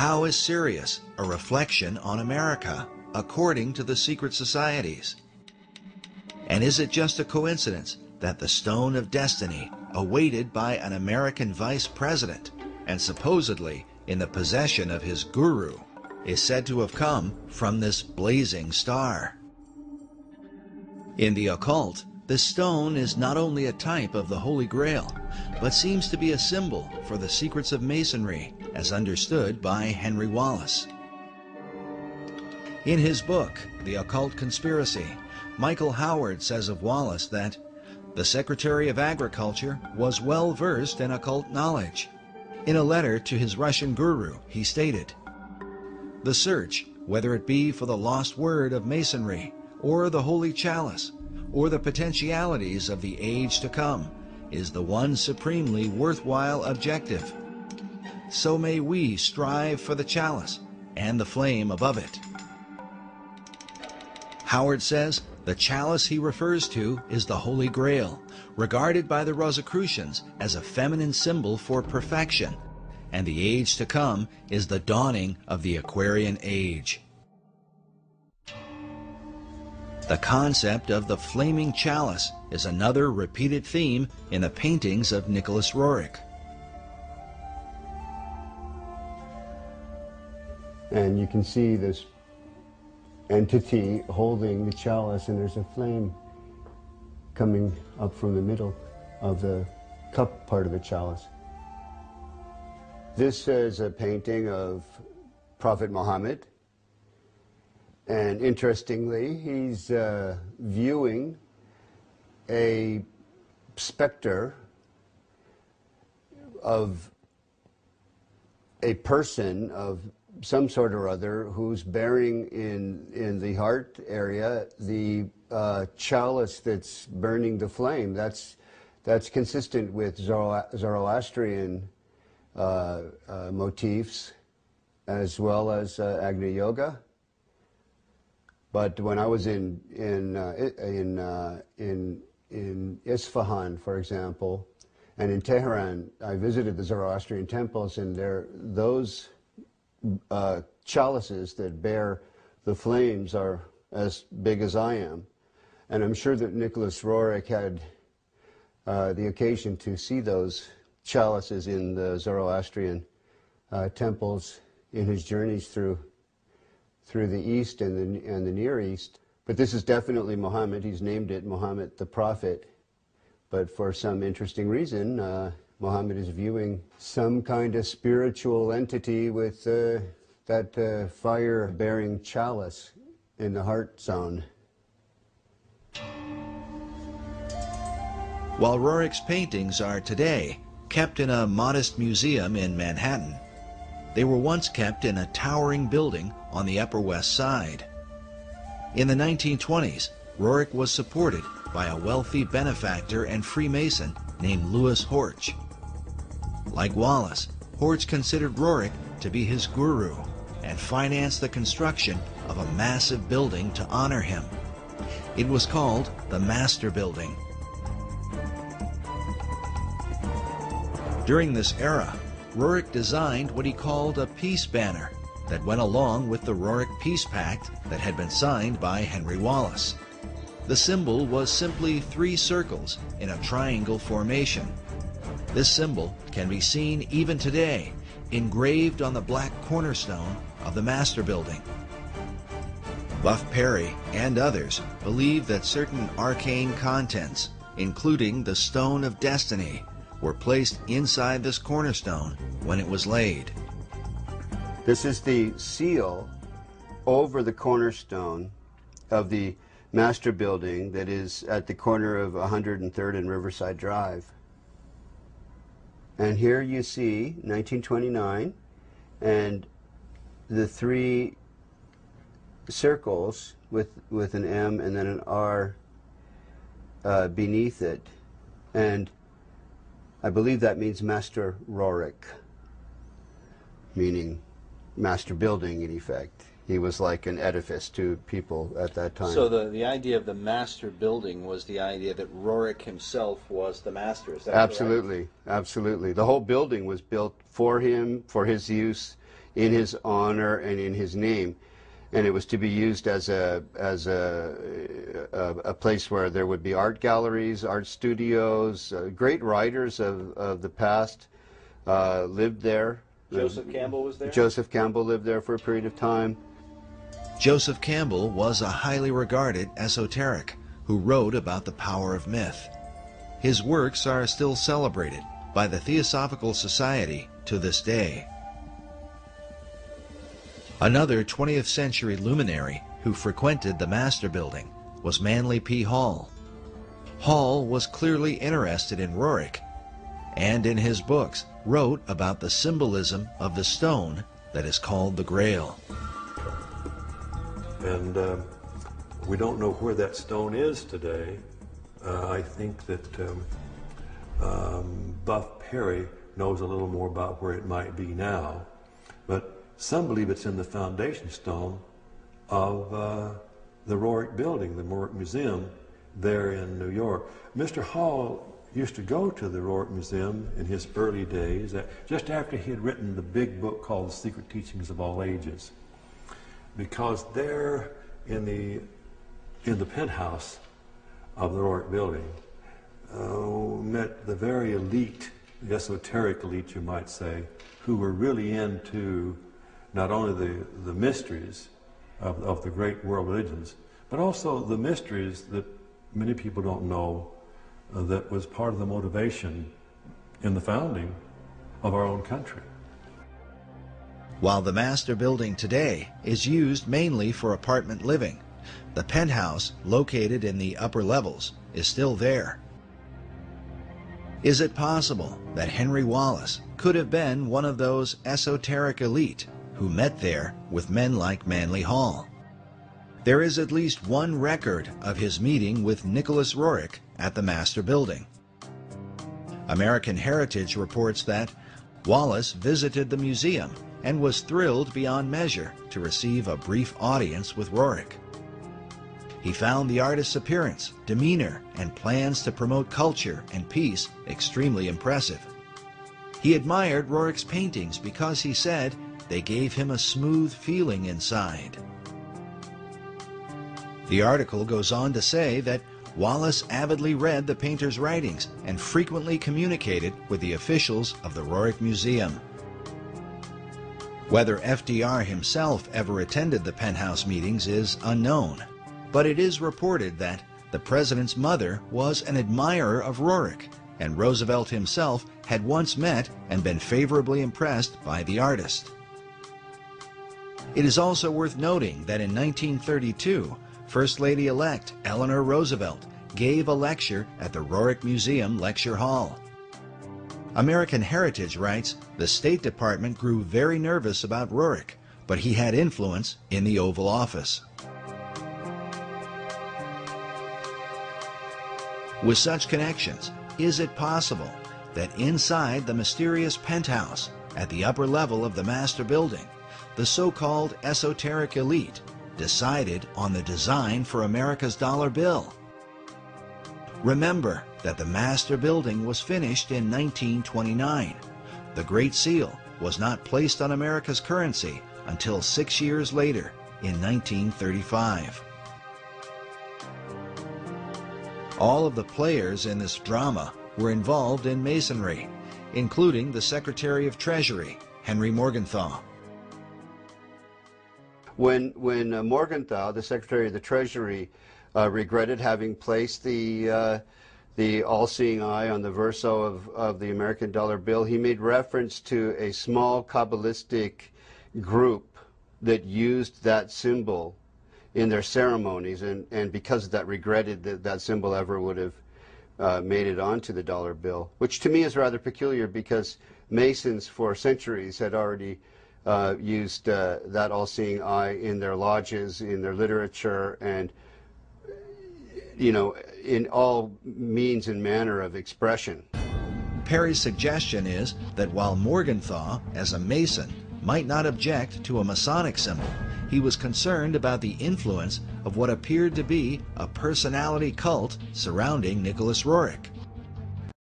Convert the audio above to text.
How is Sirius a reflection on America, according to the secret societies? And is it just a coincidence that the Stone of Destiny, awaited by an American vice president and supposedly in the possession of his guru, is said to have come from this blazing star? In the occult, the stone is not only a type of the Holy Grail, but seems to be a symbol for the secrets of Masonry, as understood by Henry Wallace. In his book, The Occult Conspiracy, Michael Howard says of Wallace that the Secretary of Agriculture was well versed in occult knowledge. In a letter to his Russian guru, he stated, "The search, whether it be for the lost word of Masonry, or the Holy Chalice, or the potentialities of the age to come, is the one supremely worthwhile objective. So may we strive for the chalice and the flame above it." Howard says the chalice he refers to is the Holy Grail, regarded by the Rosicrucians as a feminine symbol for perfection, and the age to come is the dawning of the Aquarian Age. The concept of the flaming chalice is another repeated theme in the paintings of Nicholas Roerich. And you can see this entity holding the chalice, and there's a flame coming up from the middle of the cup part of the chalice. This is a painting of Prophet Muhammad, and interestingly, he's viewing a specter of a person of some sort or other who's bearing in the heart area the chalice that's burning the flame. That's consistent with Zoroastrian motifs, as well as Agni Yoga. But when I was in Isfahan, for example, and in Tehran, I visited the Zoroastrian temples, and those chalices that bear the flames are as big as I am. And I'm sure that Nicholas Roerich had the occasion to see those chalices in the Zoroastrian temples in his journeys through the East and the Near East. But this is definitely Muhammad. He's named it Muhammad the Prophet. But for some interesting reason, Muhammad is viewing some kind of spiritual entity with that fire-bearing chalice in the heart zone. While Roerich's paintings are today kept in a modest museum in Manhattan, they were once kept in a towering building on the Upper West Side. In the 1920s, Roerich was supported by a wealthy benefactor and Freemason named Louis Horch. Like Wallace, Horch considered Roerich to be his guru and financed the construction of a massive building to honor him. It was called the Master Building. During this era, Roerich designed what he called a peace banner that went along with the Roerich Peace Pact that had been signed by Henry Wallace. The symbol was simply 3 circles in a triangle formation. This symbol can be seen even today, engraved on the black cornerstone of the Master Building. Buff Perry and others believe that certain arcane contents, including the Stone of Destiny, were placed inside this cornerstone when it was laid. This is the seal over the cornerstone of the Master Building that is at the corner of 103rd and Riverside Drive. And here you see 1929 and the 3 circles with an M and then an R beneath it. And I believe that means Master Roerich, meaning master building in effect. He was like an edifice to people at that time. So the idea of the master building was the idea that Roerich himself was the master, is that Absolutely, correct? Absolutely. The whole building was built for him, for his use in his honor and in his name. And it was to be used as a place where there would be art galleries, art studios. Great writers of the past lived there. Joseph Campbell was there? Joseph Campbell lived there for a period of time. Joseph Campbell was a highly regarded esoteric who wrote about the power of myth. His works are still celebrated by the Theosophical Society to this day. Another 20th century luminary who frequented the Master Building was Manly P. Hall. Hall was clearly interested in Roerich, and in his books wrote about the symbolism of the stone that is called the Grail. And we don't know where that stone is today. I think that Buff Perry knows a little more about where it might be now, but some believe it's in the foundation stone of the Roerich building, the Roerich Museum there in New York. Mr. Hall used to go to the Roerich Museum in his early days, just after he had written the big book called The Secret Teachings of All Ages, because there in the penthouse of the Roerich building met the very elite, the esoteric elite you might say, who were really into not only the mysteries of the great world religions, but also the mysteries that many people don't know that was part of the motivation in the founding of our own country. While the Master Building today is used mainly for apartment living, the penthouse located in the upper levels is still there. Is it possible that Henry Wallace could have been one of those esoteric elite who met there with men like Manly Hall? There is at least one record of his meeting with Nicholas Roerich at the Master Building. American Heritage reports that Wallace visited the museum and was thrilled beyond measure to receive a brief audience with Roerich. He found the artist's appearance, demeanor, and plans to promote culture and peace extremely impressive. He admired Roerich's paintings because he said they gave him a smooth feeling inside. The article goes on to say that Wallace avidly read the painter's writings and frequently communicated with the officials of the Roerich Museum. Whether FDR himself ever attended the penthouse meetings is unknown, but it is reported that the president's mother was an admirer of Roerich, and Roosevelt himself had once met and been favorably impressed by the artist. It is also worth noting that in 1932, First Lady-elect Eleanor Roosevelt gave a lecture at the Roerich Museum Lecture Hall. American Heritage writes, the State Department grew very nervous about Roerich, but he had influence in the Oval Office. With such connections, is it possible that inside the mysterious penthouse at the upper level of the Master Building, the so-called esoteric elite decided on the design for America's dollar bill? Remember that the Master Building was finished in 1929. The Great Seal was not placed on America's currency until 6 years later, in 1935. All of the players in this drama were involved in Masonry, including the Secretary of Treasury, Henry Morgenthau. When Morgenthau, the Secretary of the Treasury, regretted having placed the all-seeing eye on the verso of the American dollar bill, he made reference to a small Kabbalistic group that used that symbol in their ceremonies, and because of that regretted that that symbol ever would have made it onto the dollar bill, which to me is rather peculiar because Masons for centuries had already used that all-seeing eye in their lodges, in their literature, and in all means and manner of expression. Perry's suggestion is that while Morgenthau, as a Mason, might not object to a Masonic symbol, he was concerned about the influence of what appeared to be a personality cult surrounding Nicholas Roerich.